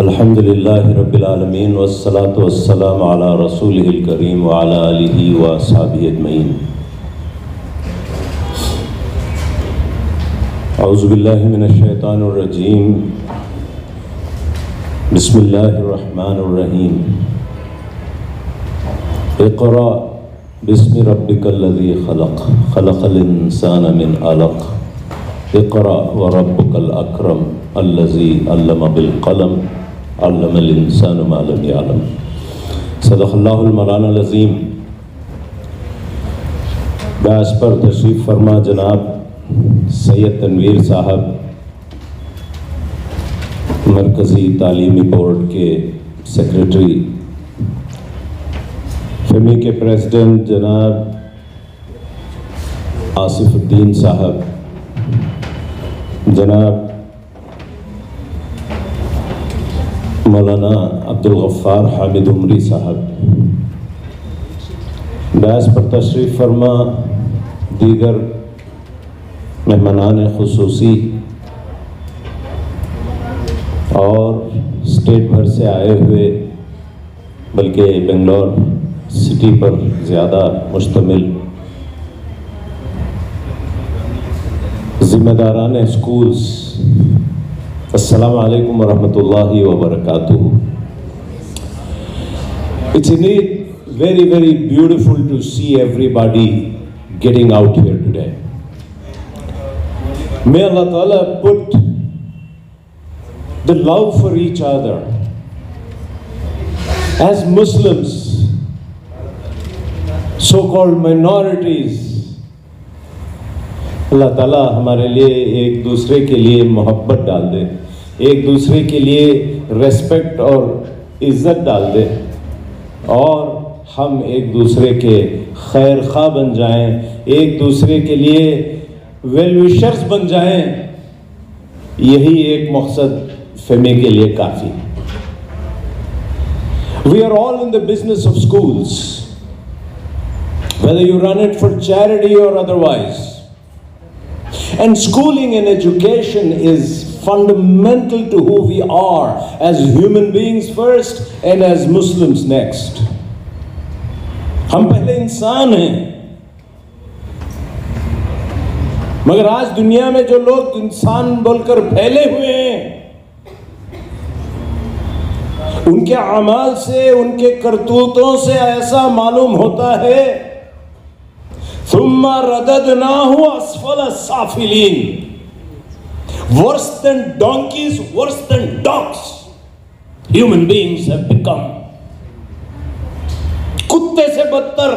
अल्हम्दुलिल्लाहि रब्बिल आलमीन वस्सलातु वस्सलामु अला रसूलिहिल करीम व अला आलिहि व अस्हाबिहि अजमईन। औज़ु बिल्लाहि मिनश शैतानिर रजीम। बिस्मिल्लाहिर रहमानिर रहीम। इक़रा बिस्मि रब्बिकल्लज़ी खलक़ खलक़ल इंसाना मिन अलक़। इक़रा व रब्बुकल अकरम अल्लज़ी अल्लम बिल क़लम अल्लमल इंसान मा लम यअलम। सदक़ल्लाहुल मौलानाल अज़ीम। बैस पर तशरीफ़ फरमा जनाब सैयद तनवीर साहब, मरकज़ी तालीमी बोर्ड के सेक्रेटरी, फ़ेमी के प्रेसिडेंट जनाब आसिफुद्दीन साहब, जनाब मौलाना अब्दुल गफ़्फ़ार हामिद उमरी साहब, बैस पर तशरीफ़ फरमा दीगर मेहमानान खुसूसी और स्टेट भर से आए हुए, बल्कि बेंगलोर सिटी पर ज़्यादा मुश्तमिल ज़िम्मेदारान स्कूल्स, अस्सलामु अलैकुम व रहमतुल्लाहि व बरकातुहू। It's indeed very, very beautiful to see everybody getting out here today. May Allah Ta'ala put the love for each other as Muslims, so-called minorities, अल्लाह ताला हमारे लिए एक दूसरे के लिए मोहब्बत डाल दे, एक दूसरे के लिए रेस्पेक्ट और इज़्ज़त डाल दे, और हम एक दूसरे के खैर खा बन जाएं, एक दूसरे के लिए वेल विशर्स बन जाएं। यही एक मकसद फ़ेमी के लिए काफ़ी। We are all in the business of schools, whether you run it for charity or otherwise. And schooling and education is fundamental to who we are as human beings first and as Muslims next. हम पहले इंसान हैं, मगर आज दुनिया में जो लोग इंसान बोलकर फैले हुए हैं, उनके अमाल से, उनके करतूतों से ऐसा मालूम होता है थुम्मा रददनाहु अस्फल साफिलीन। Worse than donkeys, worse than dogs, human beings have become. कुत्ते से बदतर,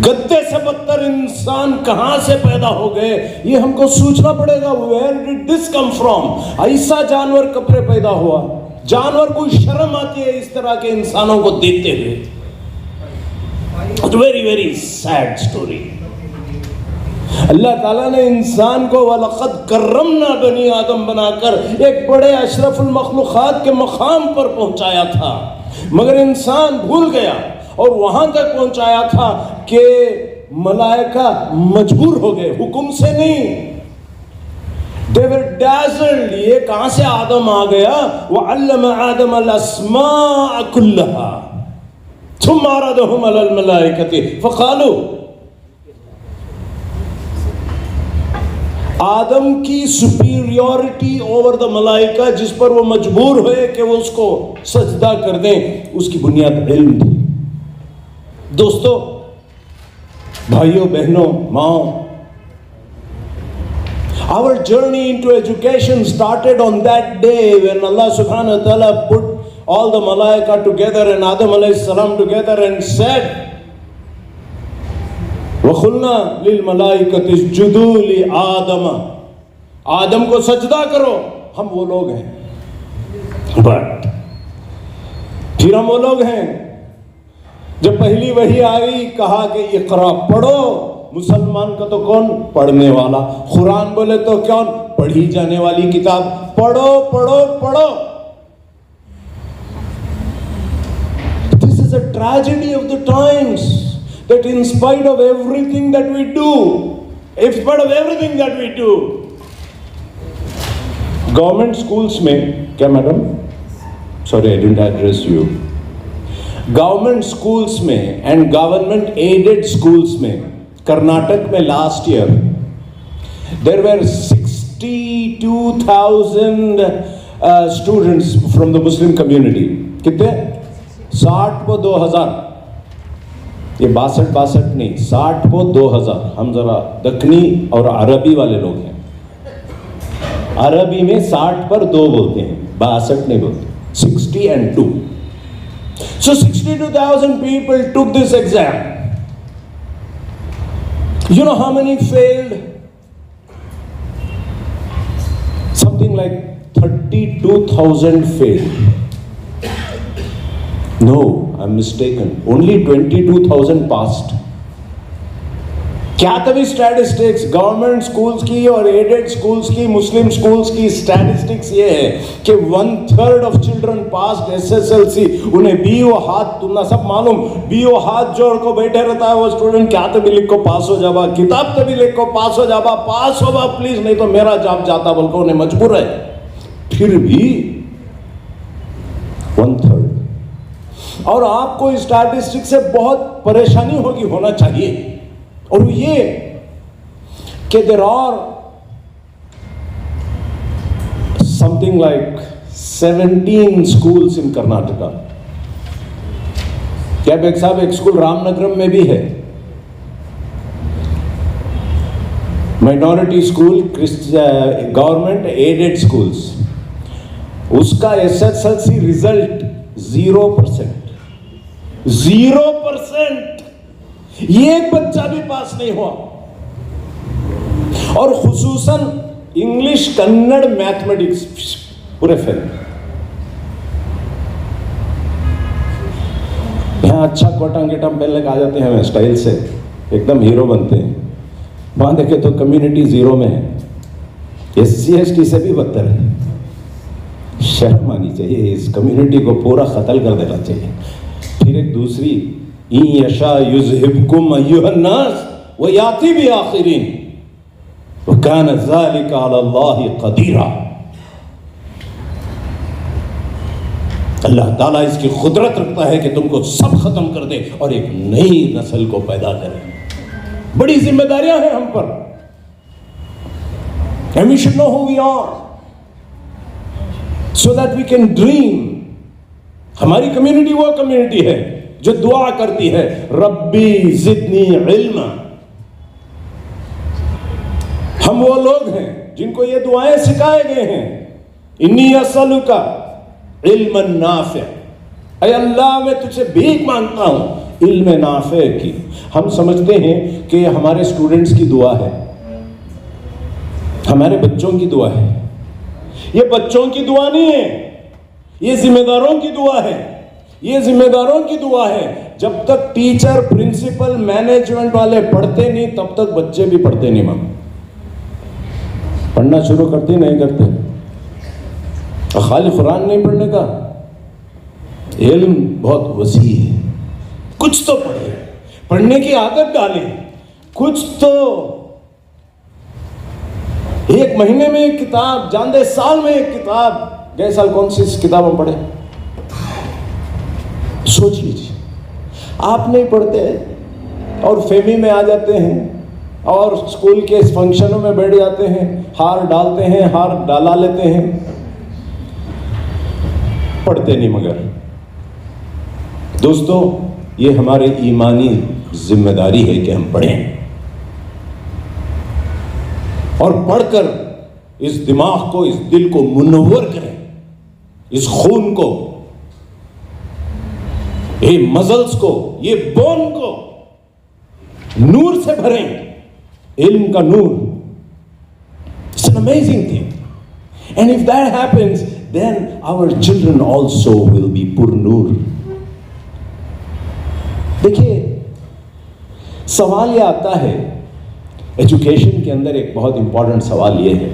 गद्दे से बदतर इंसान कहां से पैदा हो गए, ये हमको सोचना पड़ेगा। Where did this come from? ऐसा जानवर कब पैदा हुआ? जानवर को शर्म आती है इस तरह के इंसानों को देखते हुए। It's a very, very sad story. अल्लाह ताला ने इंसान को वलक़द कर्रमना बनी आदम बनाकर एक बड़े अशरफुल मखलूक़ात के मकाम पर पहुंचाया था, मगर इंसान भूल गया और वहां तक पहुंचाया था कि मलाइका मजबूर हो गए, हुक्म से नहीं। They were dazzled, ये कहां से आदम आ गया? वअल्लम आदम अल अस्माअ कुल्लहा थुम्मा अरदहुम अलल मलाइकति फ़क़ालू। आदम की सुपीरियरिटी ओवर द मलाइका, जिस पर वो मजबूर हुए कि वो उसको सजदा कर दें, उसकी बुनियाद इल्म थी। दोस्तों, भाइयों बहनों, माओ, our journey into education started on that day when Allah subhanahu wa ta'ala put all the malaika together and Adam alayhi salam together and said, वखुलना लिल मलाइकति इसजुदू लि आदम, आदम को सजदा करो। हम वो लोग हैं, बट फिर हम वो लोग हैं जब पहली वही आई, कहा कि इक़रा पढ़ो। मुसलमान का तो कौन? पढ़ने वाला। कुरान बोले तो कौन? पढ़ी जाने वाली किताब। पढ़ो पढ़ो पढ़ो। This is a tragedy of the times, that in spite of everything that we do, in spite of everything that we do, government schools में, क्या madam, sorry I didn't address you, government schools में and government aided schools में कर्नाटक में last year there were 62,000 students from the Muslim community. कितने? 60 को 2000, ये 62 नहीं, 60 को 2000। हम जरा दक्कनी और अरबी वाले लोग हैं, अरबी में 60 पर 2 बोलते हैं, 62 नहीं बोलते, 60 and 2. So 62,000 people took this exam. You know how many failed? Something like 32,000 failed. No, I'm mistaken. Only 22,000 passed. क्या तभी स्टैटिस्टिक्स गवर्नमेंट स्कूल्स की और एडेड स्कूल्स की, मुस्लिम स्कूल्स की स्टैटिस्टिक्स ये है कि 1/3 ऑफ चिल्ड्रन पास्ड एसएसएलसी। उन्हें बीओ हाथ, तुमने सब मालूम, बीओ हाथ जोड़ को बैठे रहता है वो स्टूडेंट, क्या तभी लिख को पास हो जाबा, किताब तभी लिख को पास हो जाबा, पास होगा प्लीज, नहीं तो मेरा जॉब जाता बोल को उन्हें मजबूर है। फिर भी 1/3। और आपको स्टैटिस्टिक्स से बहुत परेशानी होगी, होना चाहिए, और ये कि there are something like 17 schools in Karnataka. क्या बेग साहब, एक स्कूल रामनगरम में भी है, minority school, government aided schools, उसका एसएसएलसी रिजल्ट 0%। 0%, एक बच्चा भी पास नहीं हुआ। और खुसूसन इंग्लिश, कन्नड़, मैथमेटिक्स पूरे फेल। यहां अच्छा कोटम गेटम पहन लेकर आ जाते हैं, हमें स्टाइल से एकदम हीरो बनते हैं, वहां देखे तो कम्युनिटी 0 में है, SC ST से भी बदतर है। शर्म आनी चाहिए, इस कम्युनिटी को पूरा कत्ल कर देना चाहिए। फिर एक दूसरी, इन यशा युज़हिबकुम अय्युहन्नास व याति बि आखिरीन व कान ज़ालिका अलल्लाहि क़दीरा। अल्लाह ताला इसकी कुदरत रखता है कि तुमको सब खत्म कर दे और एक नई नस्ल को पैदा करे। बड़ी जिम्मेदारियां हैं हम पर, and we should know who we are so that we can dream। हमारी कम्युनिटी वो कम्युनिटी है जो दुआ करती है, रब्बी जिदनी इल्मा। हम वो लोग हैं जिनको ये दुआएं सिखाए गए हैं, इन्नी असलुका इल्मन नाफे, अय अल्लाह मैं तुझसे भीख मांगता हूं इल्म नाफे की। हम समझते हैं कि ये हमारे स्टूडेंट्स की दुआ है, हमारे बच्चों की दुआ है। ये बच्चों की दुआ नहीं है, ये जिम्मेदारों की दुआ है, ये जिम्मेदारों की दुआ है। जब तक टीचर, प्रिंसिपल, मैनेजमेंट वाले पढ़ते नहीं तब तक बच्चे भी पढ़ते नहीं। मां पढ़ना शुरू करते नहीं करते, खाली कुरान नहीं पढ़ने का, इल्म बहुत वसी है। कुछ तो पढ़े, पढ़ने की आदत डालें, कुछ तो। एक महीने में एक किताब, जानदे साल में एक किताब। गए साल कौन सी किताब हम पढ़े? सोच लीजिए। आप नहीं पढ़ते और फेमी में आ जाते हैं और स्कूल के फंक्शनों में बैठ जाते हैं, हार डालते हैं, हार डाला लेते हैं, पढ़ते नहीं। मगर दोस्तों, ये हमारे ईमानी जिम्मेदारी है कि हम पढ़ें और पढ़कर इस दिमाग को, इस दिल को मुनव्वर करें, इस खून को, ये मजल्स को, ये बोन को नूर से भरें, इल्म का नूर। It's an amazing thing, and if that happens then our children also will be पुरनूर। देखिए, सवाल यह आता है, एजुकेशन के अंदर एक बहुत इंपॉर्टेंट सवाल यह है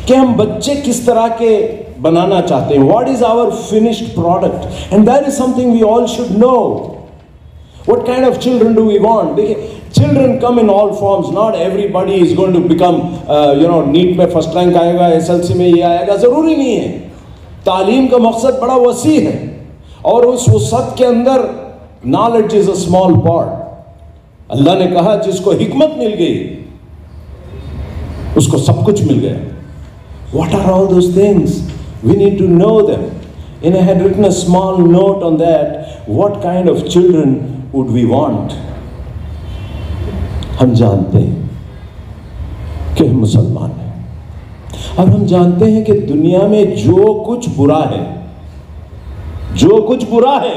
कि हम बच्चे किस तरह के बनाना चाहते हैं। What is our finished product, and that is something we all should know. What kind of children do we want. देखिए, Children come in all forms. Not everybody is going to become, NEET में first rank आएगा, SLC में ये आएगा, जरूरी नहीं है। तालीम का मकसद बड़ा वसी है और उस वसत के अंदर knowledge is a small part. अल्लाह ने कहा जिसको हिकमत मिल गई उसको सब कुछ मिल गया। What are all those things? We need to know them. And I had written a small note on that. What kind of children would we want? हम जानते हैं कि हम मुसलमान हैं और हम जानते हैं कि दुनिया में जो कुछ बुरा है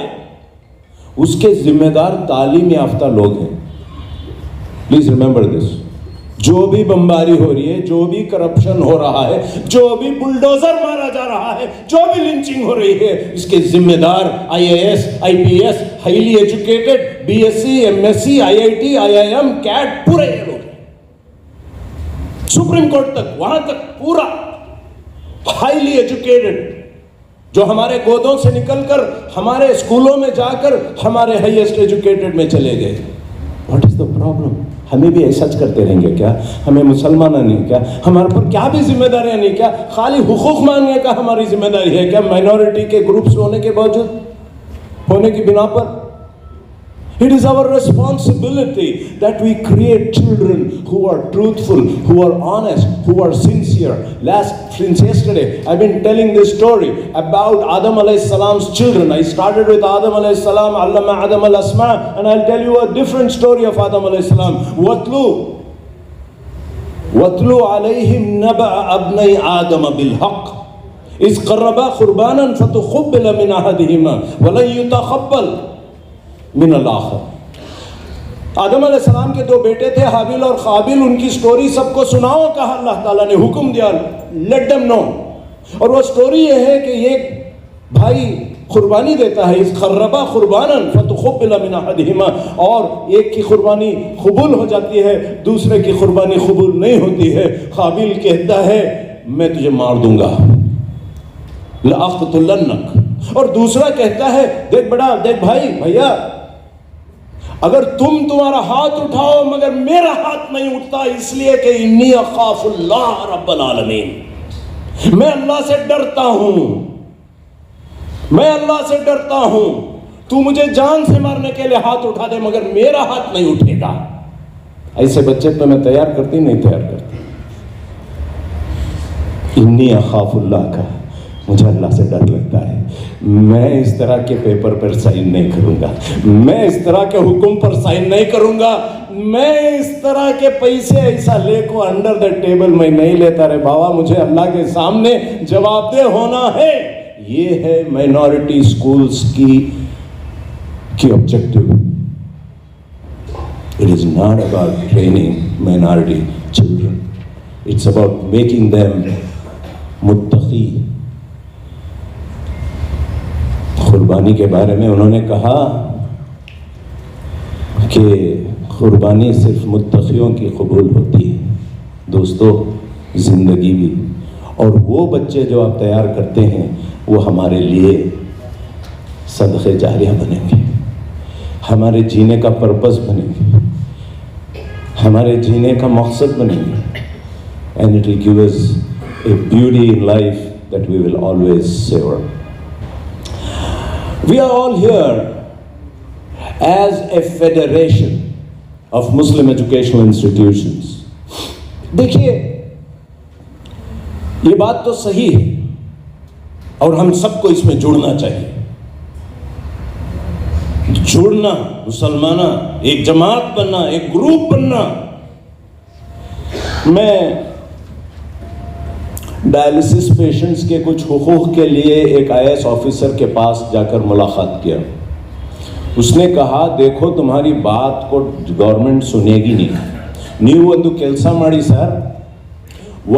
उसके जिम्मेदार तालीम याफ्ता लोग हैं। Please remember this. जो भी बमबारी हो रही है, जो भी करप्शन हो रहा है, जो भी बुलडोजर मारा जा रहा है, जो भी लिंचिंग हो रही है, इसके जिम्मेदार IAS, IPS, highly educated, BSc, MSc, IIT, IIM, CAT, पूरे ये लोग हैं। सुप्रीम कोर्ट तक, वहां तक पूरा हाईली एजुकेटेड, जो हमारे गोदों से निकलकर हमारे स्कूलों में जाकर हमारे हाईएस्ट एजुकेटेड में चले गए। What is the problem? हमें भी ऐसा करते रहेंगे क्या? हमें मुसलमान नहीं क्या? हमारे पर क्या भी जिम्मेदारियां नहीं क्या? खाली हुकूक मांगने का हमारी जिम्मेदारी है क्या? माइनॉरिटी के ग्रुप्स होने के बावजूद, होने की बिना पर it is our responsibility that we create children who are truthful, who are honest, who are sincere. Since yesterday I've been telling this story about Adam alayhi salam's children. I started with Adam alayhi salam, allama Adam al-asma, and I'll tell you a different story of Adam alayhi salam. watlu alayhim naba'a abnai Adam bil haqq iz qarraba qurbanan fatuqabbala min ahadihima wa lan yutaqabbal min al-akhar। आदम अलैहिस्सलाम के दो बेटे थे, हाबिल और काबिल। उनकी story सबको सुनाओ कहा अल्लाह ताला ने, हुक्म दिया, लेट देम नो। और वो स्टोरी ये है कि एक भाई कुर्बानी देता है, इस खर्रबा कुर्बानन फतुक़ब्बिला मिन अहदिहिमा, और एक की कुर्बानी कबूल हो जाती है, दूसरे की कुर्बानी कबूल नहीं होती है। काबिल कहता है मैं तुझे मार दूंगा, लअक़तुलन्नक। और दूसरा कहता है देख बड़ा, देख भाई, भैया, अगर तुम्हारा हाथ उठाओ मगर मेरा हाथ नहीं उठता, इसलिए कि इन्नी अख़ाफ़ुल्लाह रब्बल आलमीन, मैं अल्लाह से डरता हूं, तू मुझे जान से मारने के लिए हाथ उठा दे मगर मेरा हाथ नहीं उठेगा। ऐसे बच्चे तो मैं तैयार करती नहीं तैयार करती। इन्नी अख़ाफ़ुल्लाह का, मुझे अल्लाह से डर लगता है, मैं इस तरह के पेपर पर साइन नहीं करूंगा, मैं इस तरह के हुक्म पर साइन नहीं करूंगा, मैं इस तरह के पैसे ऐसा ले को अंडर द टेबल मैं नहीं लेता रे बाबा, मुझे अल्लाह के सामने जवाबदेह होना है। ये है माइनॉरिटी स्कूल्स की objective. It is not about training minority children, it's about making them मुत्तकी। कुर्बानी के बारे में उन्होंने कहा कि कुर्बानी सिर्फ मुत्तकियों की कबूल होती है। दोस्तों, ज़िंदगी भी, और वो बच्चे जो आप तैयार करते हैं वो हमारे लिए सदक़े जारिया बनेंगे, हमारे जीने का पर्पस बनेंगे, हमारे जीने का मकसद बनेंगे। And it will give us a beauty in life that we will always savour. We are all here as a federation of Muslim educational institutions. देखिए, ये बात तो सही है और हम सबको इसमें जुड़ना चाहिए। जुड़ना, मुसलमाना, एक जमात बनना, एक ग्रुप बनना। मैं डायलिसिस पेशेंट्स के कुछ हुकूक के लिए एक IAS ऑफिसर के पास जाकर मुलाकात किया। उसने कहा, देखो तुम्हारी बात को गवर्नमेंट सुनेगी नहीं, ನೀವು ಒಂದು ಕೆಲಸ ಮಾಡಿ ಸರ್,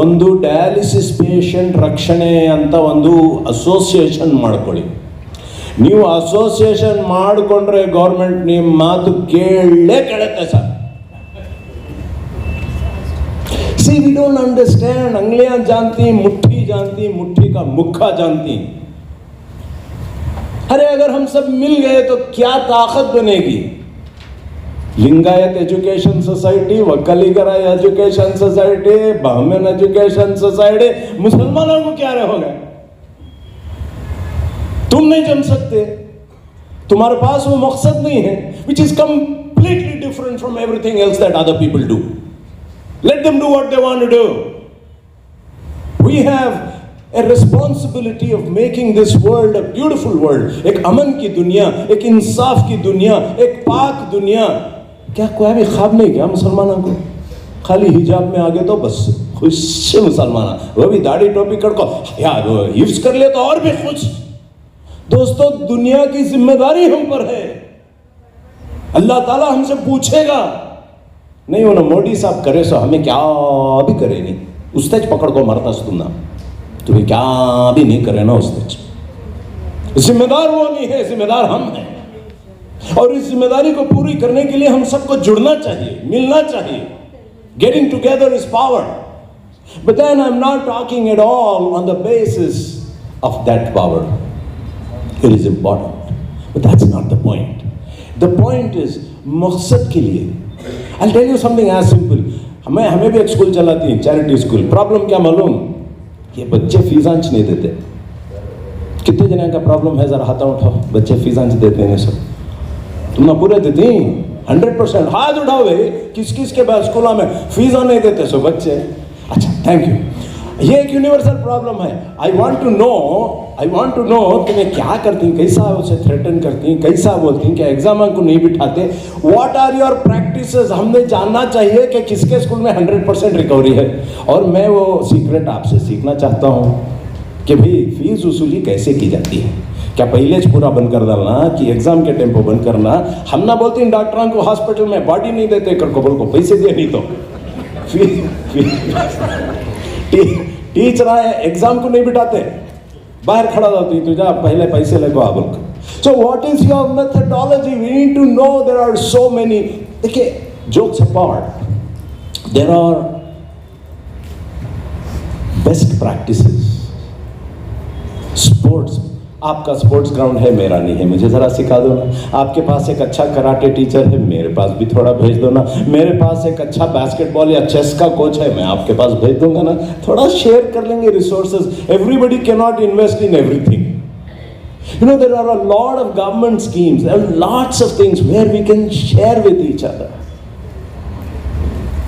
ಒಂದು ಡಯಾಲಿಸಿಸ್ ಪೇಷಂಟ್ ರಕ್ಷಣೆ ಅಂತ ಒಂದು ಅಸೋಸಿಯೇಷನ್ ಮಾಡ್ಕೊಳ್ಳಿ. ನೀವು ಅಸೋಸಿಯೇಷನ್ ಮಾಡಿಕೊಂಡ್ರೆ ಗೌರ್ಮೆಂಟ್ ನಿಮ್ಮ ಮಾತು ಕೇಳುತ್ತೆ sir. See, we don't understand. अंगलियां जानती, मुट्ठी का मुक्का जानती। अरे अगर हम सब मिल गए तो क्या ताकत बनेगी। Lingayat education society, Vokkaligara education society, Brahmin education society, मुसलमानों को क्या रहोगे? तुम नहीं जम सकते, तुम्हारे पास वो मकसद नहीं है, which is completely different from everything else that other people do. Let them do what they want to do. We have a responsibility of making this world a beautiful world. एक अमन की दुनिया, एक इंसाफ की दुनिया, एक पाक दुनिया। क्या कोई भी ख्वाब नहीं क्या मुसलमानों को? खाली हिजाब में आगे तो बस खुश मुसलमान, वो भी दाढ़ी टोपी कड़को यार वो हिफ्ज कर ले तो और भी खुश। दोस्तों, दुनिया की जिम्मेदारी हम पर है। अल्लाह ताला हमसे पूछेगा, नहीं वो ना मोदी साहब करे सो हमें क्या भी करे नहीं, उसते पकड़ को मरता तुम ना, तुम्हें क्या भी नहीं करे ना उसते। जिम्मेदार वो नहीं है, जिम्मेदार हम हैं। और इस जिम्मेदारी को पूरी करने के लिए हम सबको जुड़ना चाहिए, मिलना चाहिए। Getting together is power. But then I'm not talking at all on the basis of that power. It is important, but that's not the point. The point is मकसद के लिए। I'll tell you something as simple. हमें भी एक school चलाती है, charity school. Problem क्या मालूम? ये बच्चे फीसांच नहीं देते। कितने जने का प्रॉब्लम है? जरा हाथ उठाओ, बच्चे फीसांच देते हैं सब। तुम ना पूरे देती 100%। हाथ उठाओ भाई, किस किस के पास स्कूलों में फीसा नहीं देते सो बच्चे? अच्छा, थैंक यू। ये एक यूनिवर्सल प्रॉब्लम है। आई वांट टू नो तुम्हें क्या करती, कैसा उसे थ्रेटन करती, कैसा बोलती, क्या एग्जाम को नहीं बिठाते? What are your practices? हमने जानना चाहिए कि किसके स्कूल में 100% रिकवरी है। और मैं वो सीक्रेट आपसे सीखना चाहता हूँ कि भाई फीस वसूली कैसे की जाती है। क्या पहले पूरा बंद कर डालना कि एग्जाम के टेम्पो बंद करना? हम ना बोलते हैं डॉक्टरों को हॉस्पिटल में बॉडी नहीं देते, कर को बोल को पैसे दे नहीं तो टीचर आए एग्जाम को नहीं बिठाते, बाहर खड़ा होती, तो जा पहले पैसे लेको आ बोल। So what is your methodology? We need to know. There are so many, देखिए jokes apart, there are best practices. Sports, आपका स्पोर्ट्स ग्राउंड है, मेरा नहीं है, मुझे ज़रा सिखा दो ना। आपके पास एक अच्छा कराटे टीचर है, मेरे पास भी थोड़ा भेज दो ना। मेरे पास एक अच्छा बास्केटबॉल या चेस का कोच है, मैं आपके पास भेज दूंगा ना। थोड़ा शेयर कर लेंगे resources. Everybody can not invest in everything. You know, there are a lot of government schemes, there are lots of things where we can share with each other,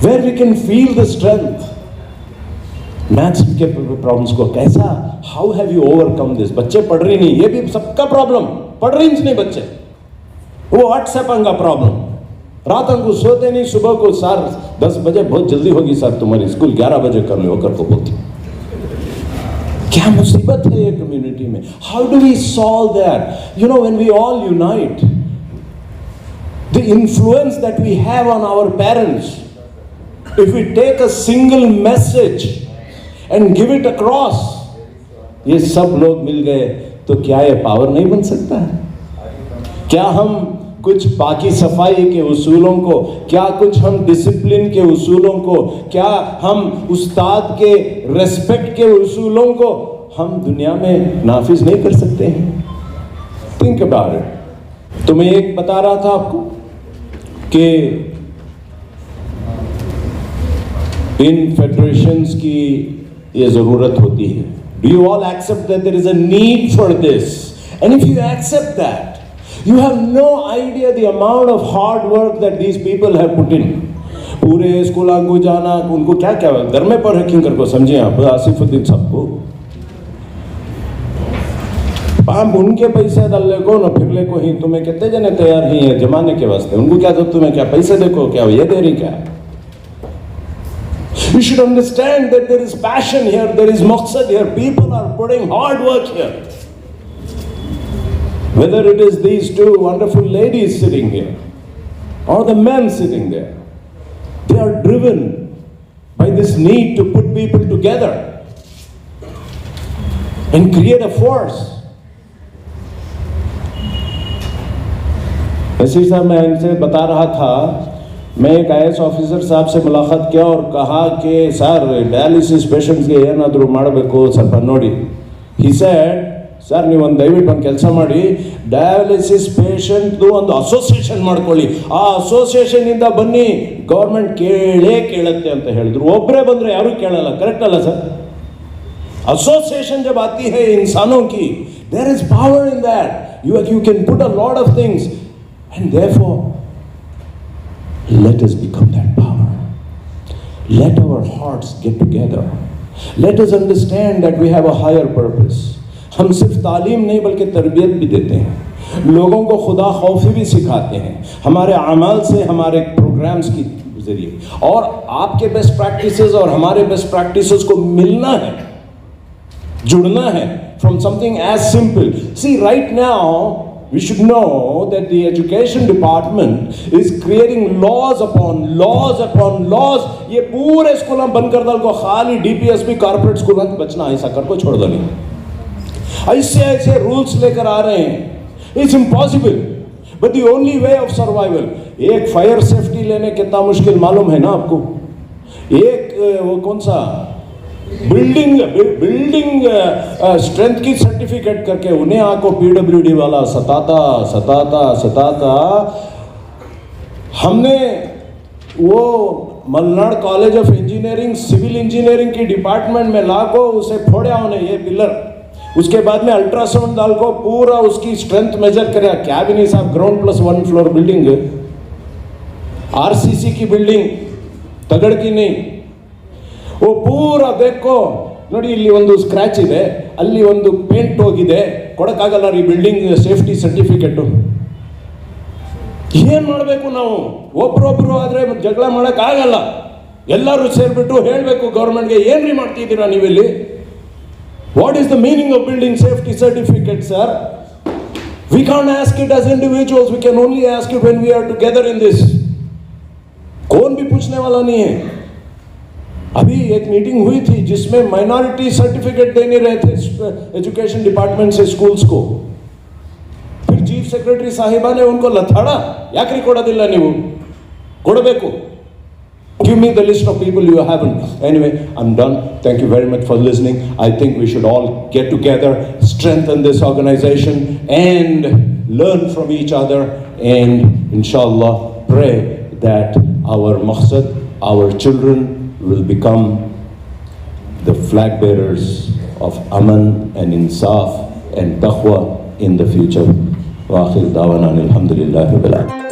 where we can feel the strength. Maths के problems को कैसा, how have you overcome this? बच्चे पढ़ रही नहीं, ये भी सबका प्रॉब्लम। पढ़ रही नहीं बच्चे, वो व्हाट्सएप का प्रॉब्लम। रात को सोते नहीं, सुबह को सर 10 बजे बहुत जल्दी होगी सर तुम्हारी स्कूल, 11 बजे कर लो कर को बोलती। क्या मुसीबत है ये कम्युनिटी में? How do we solve that? You know, when we all unite, the influence that we have on our parents, if we take a single message and give it across, ये सब लोग मिल गए तो क्या ये पावर नहीं बन सकता है? क्या हम कुछ पाकी सफाई के उसूलों को, क्या कुछ हम डिसिप्लिन के उसूलों को, क्या हम उस्ताद के रेस्पेक्ट के उसूलों को हम दुनिया में नाफिज नहीं कर सकते हैं? Think about it. तो मैं एक बता रहा था आपको कि इन फेडरेशंस की ये जरूरत होती है। Do you all accept that there is a need for this? And if you accept that, you have no idea the amount of hard work that these people have put in. पूरे स्कूलों को जाना, उनको क्या क्या घर में पर हैकिंग करको समझे आप आसिफुद्दीन साहब को पाम उनके पैसे डाल ले को ना फिर ले को ही तुम्हें कितने जने तैयार ही है जमाने के वास्ते? उनको क्या तो तुम्हें क्या पैसे देखो, क्या ये दे रही क्या? You should understand that there is passion here, there is maqsad here. People are putting hard work here. Whether it is these two wonderful ladies sitting here or the men sitting there, they are driven by this need to put people together and create a force. ऐसे साहब मैं इनसे बता रहा था, मैं एक IAS officer साहब से मुलाकात किया और कहा कि सर डायलिसिस पेशेंट्स के ಏನಾದರೂ ಮಾಡಬೇಕು ಸ್ವಲ್ಪ ನೋಡಿ. He said, ಸರ್ ನೀವು ದಯವಿಟ್ಟು ಒಂದು ಕೆಲಸ ಮಾಡಿ, ಡಯಾಲಿಸಿಸ್ ಪೇಷಂಟ್ದು ಒಂದು ಅಸೋಸಿಯೇಷನ್ ಮಾಡ್ಕೊಳ್ಳಿ, ಆ ಅಸೋಸಿಯೇಷನಿಂದ ಬನ್ನಿ, ಗೌರ್ಮೆಂಟ್ ಕೇಳುತ್ತೆ ಅಂತ ಹೇಳಿದ್ರು. ಒಬ್ಬರೇ ಬಂದರೆ ಯಾರೂ ಕೇಳಲ್ಲ, ಕರೆಕ್ಟ್ ಅಲ್ಲ ಸರ್? Association जब आती है इंसानों की, there is power in that. You can put a lot of things, and therefore let us become that power. Let our hearts get together. Let us understand that we have a higher purpose. हम सिर्फ तालीम नहीं बल्कि तरबियत भी देते हैं, लोगों को खुदा खौफी भी सिखाते हैं हमारे अमाल से, हमारे प्रोग्राम्स की जरिए, और आपके बेस्ट प्रैक्टिसेस और हमारे बेस्ट प्रैक्टिसेस को मिलना है, जुड़ना है from something as simple. See, right now we should know that the education department is creating laws upon laws. ये पूरे स्कूल बंद कर दल को, खाली DPSP कॉर्पोरेट स्कूल बचना, ऐसा कर को छोड़ दो नहीं, ऐसे रूल्स लेकर आ रहे हैं. It's impossible, but the only way of survival. एक फायर सेफ्टी लेने कितना मुश्किल मालूम है ना आपको? एक वो कौन सा बिल्डिंग स्ट्रेंथ की सर्टिफिकेट करके उन्हें आपको PWD वाला सताता हमने वो Malnad college of engineering civil engineering की डिपार्टमेंट में ला को उसे फोड़ा उन्हें ये पिलर, उसके बाद में अल्ट्रासाउंड डाल को पूरा उसकी स्ट्रेंथ मेजर करे. क्या भी नहीं साहब, ग्राउंड प्लस 1 फ्लोर बिल्डिंग है, RCC की बिल्डिंग, तगड़ की नहीं. वो पूरा देखो ನೋಡಿ, ಇಲ್ಲಿ ಒಂದು ಸ್ಕ್ರಾಚ್ ಇದೆ, ಅಲ್ಲಿ ಒಂದು ಪೇಂಟ್ ಹೋಗಿದೆ, ಕೊಡಕ್ಕಾಗಲ್ಲ ಈ ಬಿಲ್ಡಿಂಗ್ ಸೇಫ್ಟಿ ಸರ್ಟಿಫಿಕೇಟ್. ಏನ್ ಮಾಡಬೇಕು ನಾವು? ಒಬ್ರೊಬ್ರು ಆದ್ರೆ ಜಗಳ ಮಾಡಕ್ ಆಗಲ್ಲ, ಎಲ್ಲರೂ ಸೇರ್ಬಿಟ್ಟು ಹೇಳಬೇಕು ಗೌರ್ಮೆಂಟ್ಗೆ, ಏನ್ರಿ ಮಾಡ್ತಿದ್ದೀರಾ ನೀವಿಲ್ಲಿ? What is the meaning of building safety certificate sir? We can't ask it as individuals, we can only ask it when we are together in this. कौन भी पूछने वाला नहीं है. अभी एक मीटिंग हुई थी जिसमें माइनॉरिटी सर्टिफिकेट देने रहे थे एजुकेशन डिपार्टमेंट से स्कूल्स को, फिर चीफ सेक्रेटरी साहिबा ने उनको लथाड़ा, याक्री कोडोदिल्ल नीवु, कोडबेकु, give me the list of people you haven't. Anyway, I'm done. Thank you very much for listening. I think we should all get together, strengthen this organization and learn from each other, and inshallah pray that our maqsad, our children will become the flag bearers of aman and insaf and taqwa in the future. Wa akhir da'wana alhamdulillahi rabbil alamin.